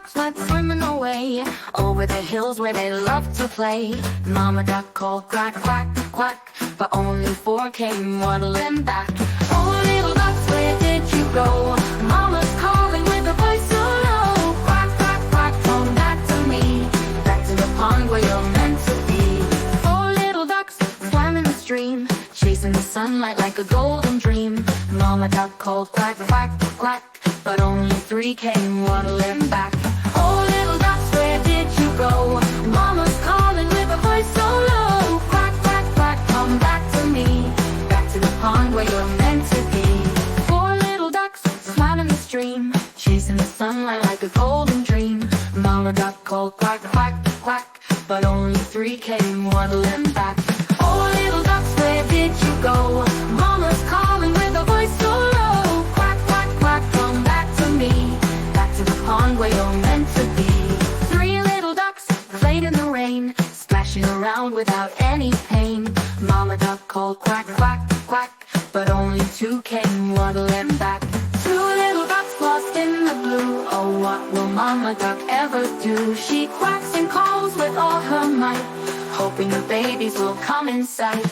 ducks went swimming away over the hills where they love to play. Mama duck called quack, quack, quack, but only four came waddling back. Oh, little ducks, where did you go? Mama's calling with a voice so low. Quack, quack, quack, come back to me, back to the pond where you're meant to be. Four little ducks swam in the stream, chasing the sunlight like a golden dream. Mama duck called quack, quack, quack, but only three came waddling back. Oh, little ducks, where did you go? Mama's calling with a voice so low. Quack, quack, quack, come back to me, back to the pond where you're meant to be. Four little ducks swam in the stream, chasing the sunlight like a golden dream. Mama duck called quack, quack, quack, but only three came waddling back. Oh, little ducks, where did you go? Mama's calling with a voice so low. Quack, quack, quack, come back to me, back to the pond where you're meant to be. Three little ducks played in the rain, splashing around without any pain. Mama duck called quack, quack, quack, but only two came waddling back. Two little ducks lost in the blue. Oh, what will Mama duck ever do? She quacks and calls with all her might, hoping the babies will come in sight.